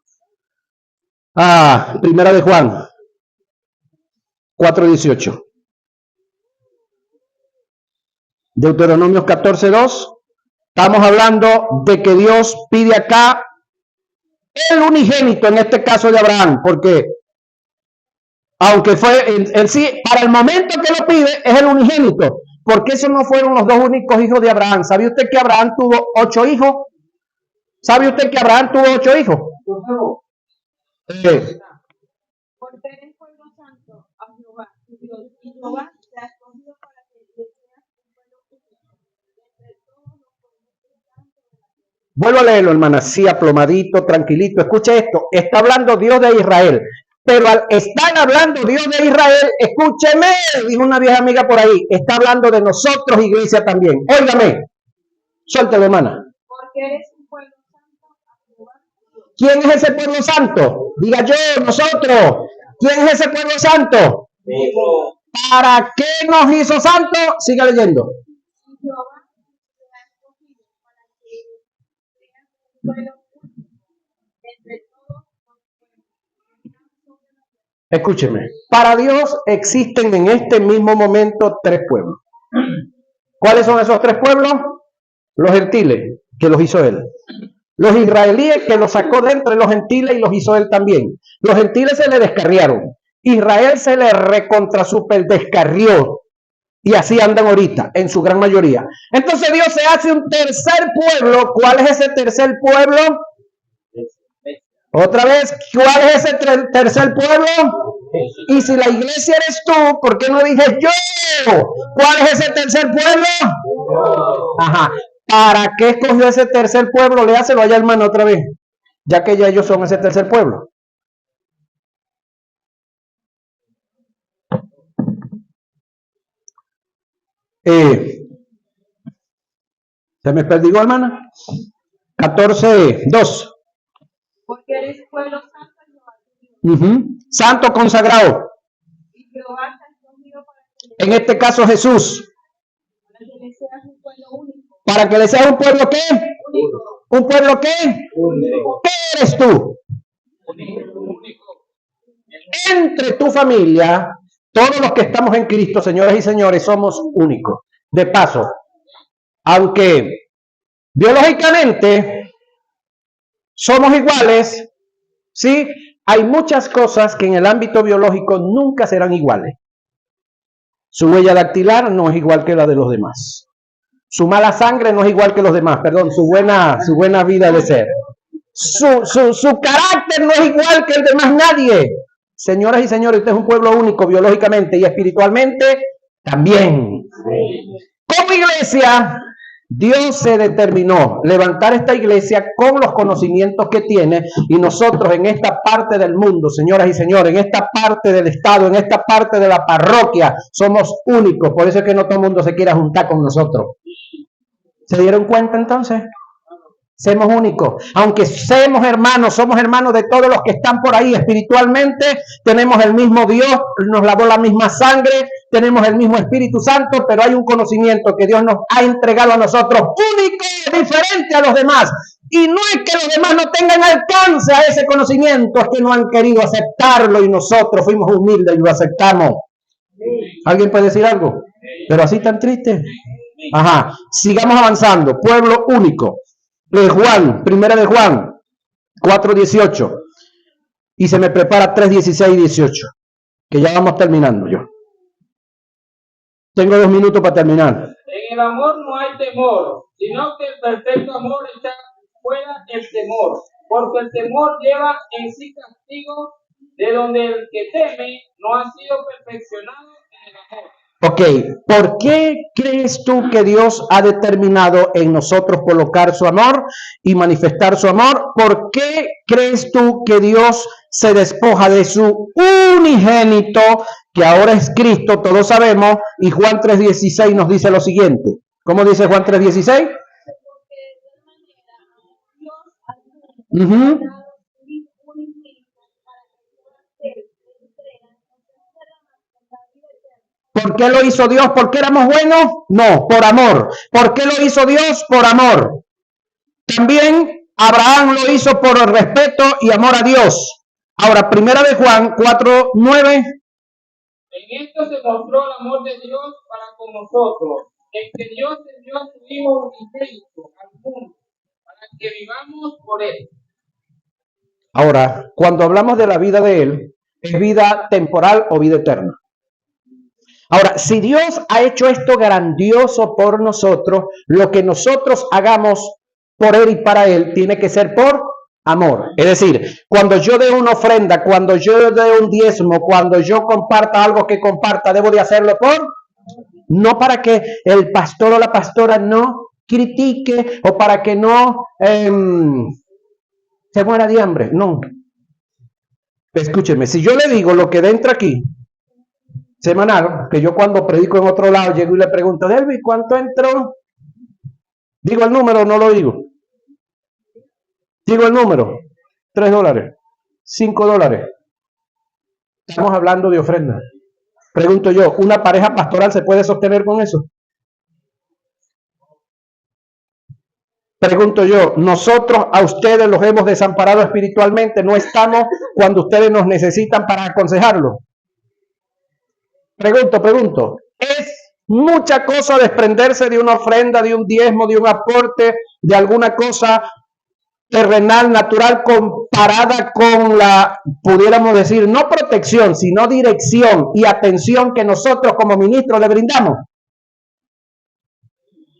Primera de Juan 4:18. Deuteronomio 14:2. Estamos hablando de que Dios pide acá el unigénito, en este caso de Abraham, porque aunque fue en sí, para el momento que lo pide, es el unigénito, porque esos no fueron los dos únicos hijos de Abraham. ¿Sabe usted que Abraham tuvo 8 hijos? ¿Sabe usted que Abraham tuvo 8 hijos? Porque eres pueblo santo a Jehová, tu Dios, y Jehová te ha escogido para que seas un pueblo único entre todos los Vuelvo a leerlo, hermana, así aplomadito, tranquilito. Escuche esto, está hablando Dios de Israel. Pero al estar hablando Dios de Israel, escúcheme, dijo una vieja amiga por ahí, está hablando de nosotros, iglesia también. Óigame, suéltelo, hermana. Porque eres un pueblo santo a Jehová tu Dios. ¿Quién es ese pueblo santo? Diga yo, nosotros. ¿Quién es ese pueblo santo? ¿Para qué nos hizo santo? Siga leyendo. Y Jehová te ha escogido para que seas un pueblo único entre todos los pueblos que están sobre la tierra. Escúcheme, para Dios existen en este mismo momento tres pueblos. ¿Cuáles son esos tres pueblos? Los gentiles, que los hizo Él. Los israelíes, que los sacó de entre los gentiles y los hizo Él también. Los gentiles se le descarriaron. Israel se le recontra super descarrió. Y así andan ahorita, en su gran mayoría. Entonces Dios se hace un tercer pueblo. ¿Cuál es ese tercer pueblo? Otra vez, ¿cuál es ese tercer pueblo? Y si la iglesia eres tú, ¿por qué no dije yo? ¿Cuál es ese tercer pueblo? Ajá. ¿Para qué escogió ese tercer pueblo? Léaselo allá, hermano, otra vez. Ya que ya ellos son ese tercer pueblo. ¿Se me perdió, hermana? 14:2. Porque eres pueblo santo a Jehová tu Dios. Santo consagrado. Y Jehová te ha escogido para que En este caso Jesús. le seas un pueblo único. ¿Para que le seas un pueblo qué? Único. ¿Un pueblo qué? Único. ¿Qué eres tú? Único. Entre tu familia, todos los que estamos en Cristo, señoras y señores, somos únicos. De paso, aunque biológicamente somos iguales, ¿sí? Hay muchas cosas que en el ámbito biológico nunca serán iguales. Su huella dactilar no es igual que la de los demás. Su mala sangre no es igual que los demás, perdón, su buena vida de ser. Su carácter no es igual que el de más nadie. Señoras y señores, usted es un pueblo único biológicamente y espiritualmente también. Como iglesia, Dios se determinó levantar esta iglesia con los conocimientos que tiene y nosotros en esta parte del mundo, señoras y señores, en esta parte del estado, en esta parte de la parroquia, somos únicos. Por eso es que no todo el mundo se quiera juntar con nosotros. ¿Se dieron cuenta entonces? Somos únicos, aunque somos hermanos de todos los que están por ahí espiritualmente, tenemos el mismo Dios, nos lavó la misma sangre, tenemos el mismo Espíritu Santo, pero hay un conocimiento que Dios nos ha entregado a nosotros, único, diferente a los demás, y no es que los demás no tengan alcance a ese conocimiento, es que no han querido aceptarlo y nosotros fuimos humildes y lo aceptamos. ¿Alguien puede decir algo? Pero así tan triste. Ajá, sigamos avanzando, pueblo único. Juan, primera de Juan 4:18 y se me prepara 3:16 y 18, que ya vamos terminando yo. Tengo 2 minutos para terminar. En el amor no hay temor, sino que el perfecto amor echa fuera el temor, porque el temor lleva en sí castigo, de donde el que teme no ha sido perfeccionado en el amor. Ok, ¿por qué crees tú que Dios ha determinado en nosotros colocar su amor y manifestar su amor? ¿Por qué crees tú que Dios se despoja de su unigénito, que ahora es Cristo, todos sabemos, y Juan 3:16 nos dice lo siguiente? ¿Cómo dice Juan 3:16? Porque de tal manera Dios al mundo ha dado su Hijo unigénito para que todos aquellos que le crean no se pierdan, mas tengan vida eterna. ¿Por qué lo hizo Dios? ¿Porque éramos buenos? No, por amor. ¿Por qué lo hizo Dios? Por amor. También Abraham lo hizo por respeto y amor a Dios. Ahora, primera de Juan 4:9. En esto se mostró el amor de Dios para con nosotros, en que Dios envió a su Hijo unigénito al mundo, para que vivamos por él. Ahora, cuando hablamos de la vida de Él, ¿es vida temporal o vida eterna? Ahora, si Dios ha hecho esto grandioso por nosotros, lo que nosotros hagamos por Él y para Él tiene que ser por amor. Es decir, cuando yo dé una ofrenda, cuando yo dé un diezmo, cuando yo comparta algo que comparta, debo de hacerlo por, no para que el pastor o la pastora no critique o para que no se muera de hambre. No. Escúcheme, si yo le digo lo que entra aquí, semanal, que yo cuando predico en otro lado llego y le pregunto, Delvi, ¿cuánto entró? Digo el número, no lo digo. Digo el número, $3, $5. Estamos hablando de ofrenda. Pregunto yo, ¿una pareja pastoral se puede sostener con eso? Pregunto yo, nosotros a ustedes los hemos desamparado espiritualmente, no estamos cuando ustedes nos necesitan para aconsejarlo. Pregunto, ¿es mucha cosa desprenderse de una ofrenda, de un diezmo, de un aporte, de alguna cosa terrenal, natural, comparada con la, pudiéramos decir, no protección, sino dirección y atención que nosotros como ministros le brindamos?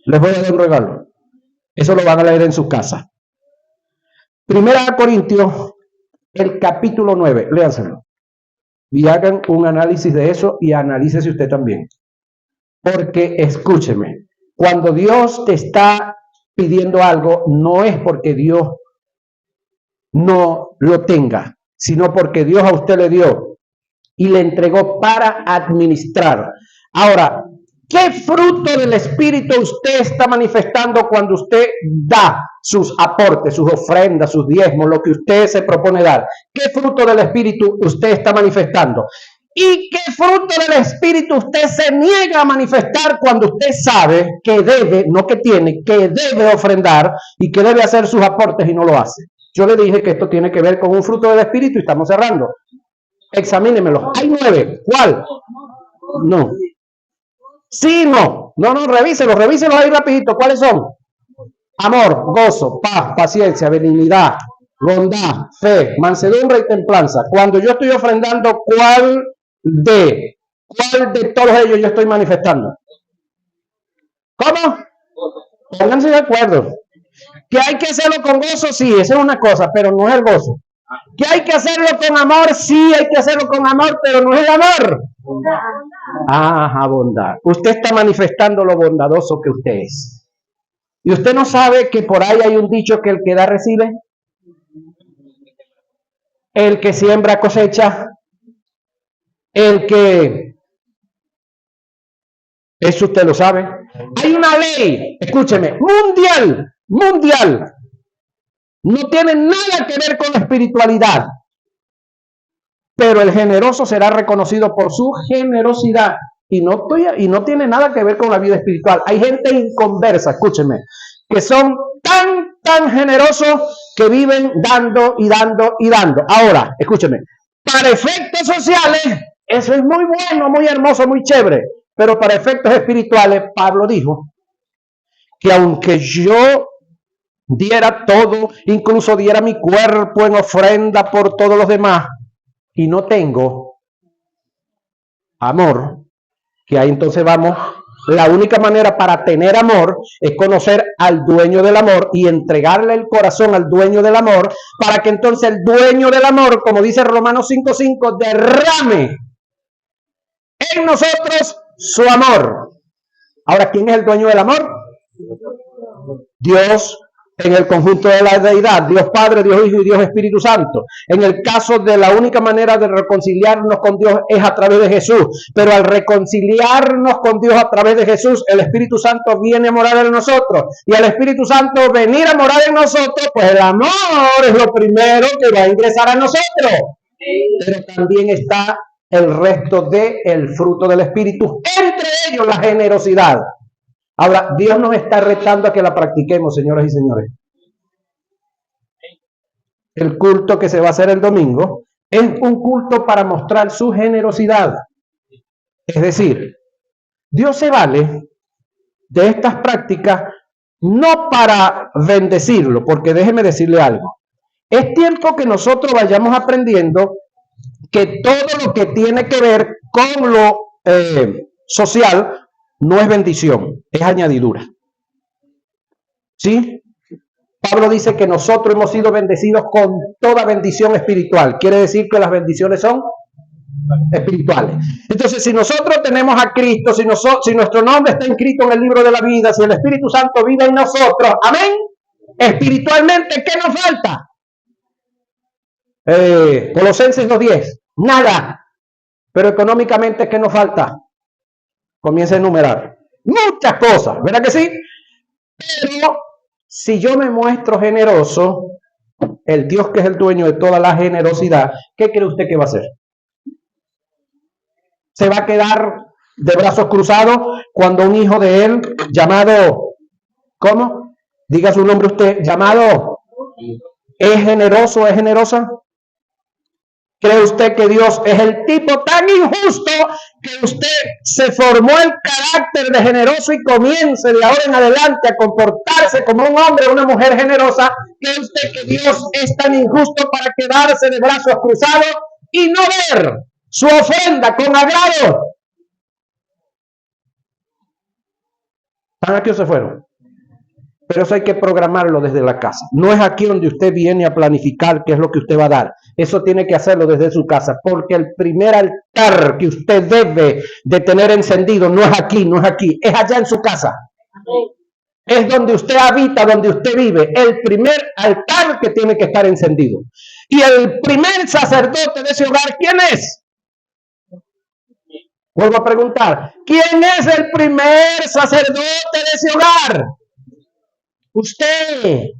Les voy a dar un regalo. Eso lo van a leer en su casa. Primera Corintios, el capítulo 9, léanselo. Y hagan un análisis de eso y analícese usted también. Porque, escúcheme, cuando Dios te está pidiendo algo, no es porque Dios no lo tenga, sino porque Dios a usted le dio y le entregó para administrar. Ahora, ¿qué fruto del Espíritu usted está manifestando cuando usted da sus aportes, sus ofrendas, sus diezmos, lo que usted se propone dar? ¿Qué fruto del Espíritu usted está manifestando? ¿Y qué fruto del Espíritu usted se niega a manifestar cuando usted sabe que debe, no que tiene, que debe ofrendar y que debe hacer sus aportes y no lo hace? Yo le dije que esto tiene que ver con un fruto del Espíritu y estamos cerrando. Examínemelo. Hay 9. ¿Cuál? No. Sí, no, revíselos ahí rapidito. ¿Cuáles son? Amor, gozo, paz, paciencia, benignidad, bondad, fe, mansedumbre y templanza. Cuando yo estoy ofrendando, ¿cuál de todos ellos yo estoy manifestando? ¿Cómo? Pónganse de acuerdo. ¿Que hay que hacerlo con gozo? Sí, esa es una cosa, pero no es el gozo. ¿Que hay que hacerlo con amor? Sí, hay que hacerlo con amor, pero no es el amor. Ajá, bondad. Usted está manifestando lo bondadoso que usted es. ¿Y usted no sabe que por ahí hay un dicho que el que da recibe? El que siembra cosecha. El que... Eso usted lo sabe. Hay una ley, escúcheme, mundial. No tiene nada que ver con la espiritualidad. Pero el generoso será reconocido por su generosidad. Y no tiene nada que ver con la vida espiritual. Hay gente inconversa, escúcheme, que son tan generosos que viven dando y dando y dando. Ahora, escúcheme, para efectos sociales, eso es muy bueno, muy hermoso, muy chévere. Pero para efectos espirituales, Pablo dijo que aunque yo diera todo, incluso diera mi cuerpo en ofrenda por todos los demás, y no tengo amor, que ahí entonces vamos, la única manera para tener amor es conocer al dueño del amor y entregarle el corazón al dueño del amor, para que entonces el dueño del amor, como dice Romanos 5:5, derrame en nosotros su amor. Ahora, ¿quién es el dueño del amor? Dios, en el conjunto de la deidad, Dios Padre, Dios Hijo y Dios Espíritu Santo. En el caso de la única manera de reconciliarnos con Dios es a través de Jesús, pero al reconciliarnos con Dios a través de Jesús, el Espíritu Santo viene a morar en nosotros, y al Espíritu Santo venir a morar en nosotros, pues el amor es lo primero que va a ingresar a nosotros, pero también está el resto del fruto del Espíritu, entre ellos la generosidad. Ahora, Dios nos está retando a que la practiquemos, señoras y señores. El culto que se va a hacer el domingo es un culto para mostrar su generosidad. Es decir, Dios se vale de estas prácticas no para bendecirlo, porque déjeme decirle algo. Es tiempo que nosotros vayamos aprendiendo que todo lo que tiene que ver con lo social no es bendición, es añadidura. ¿Sí? Pablo dice que nosotros hemos sido bendecidos con toda bendición espiritual. Quiere decir que las bendiciones son espirituales. Entonces, si nosotros tenemos a Cristo, si nuestro nombre está inscrito en el libro de la vida, si el Espíritu Santo vive en nosotros, amén, espiritualmente, ¿qué nos falta? Colosenses 2:10, nada. Pero económicamente, ¿qué nos falta? Comienza a enumerar muchas cosas, ¿verdad que sí? Pero si yo me muestro generoso, el Dios que es el dueño de toda la generosidad, ¿qué cree usted que va a hacer? ¿Se va a quedar de brazos cruzados cuando un hijo de él, llamado, ¿cómo? Diga su nombre usted, llamado, ¿es generoso, es generosa? ¿Cree usted que Dios es el tipo tan injusto que usted se formó el carácter de generoso y comience de ahora en adelante a comportarse como un hombre o una mujer generosa? ¿Cree usted que Dios es tan injusto para quedarse de brazos cruzados y no ver su ofrenda con agrado? ¿Están aquí o se fueron? Pero eso hay que programarlo desde la casa. No es aquí donde usted viene a planificar qué es lo que usted va a dar. Eso tiene que hacerlo desde su casa, porque el primer altar que usted debe de tener encendido no es aquí, no es aquí, es allá en su casa. Es donde usted habita, donde usted vive. El primer altar que tiene que estar encendido. Y el primer sacerdote de ese hogar, ¿quién es? Vuelvo a preguntar, ¿quién es el primer sacerdote de ese hogar? Usted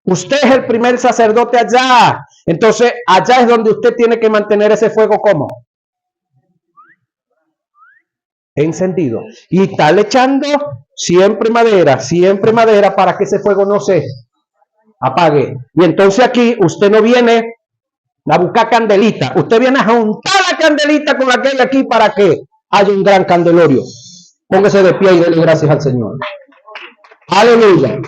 es el primer sacerdote allá. Entonces, allá es donde usted tiene que mantener ese fuego, ¿cómo? Encendido. Y está echando siempre madera para que ese fuego no se apague. Y entonces aquí usted no viene a buscar candelita. Usted viene a juntar la candelita con aquella aquí para que haya un gran candelorio. Póngase de pie y déle gracias al Señor. Aleluya.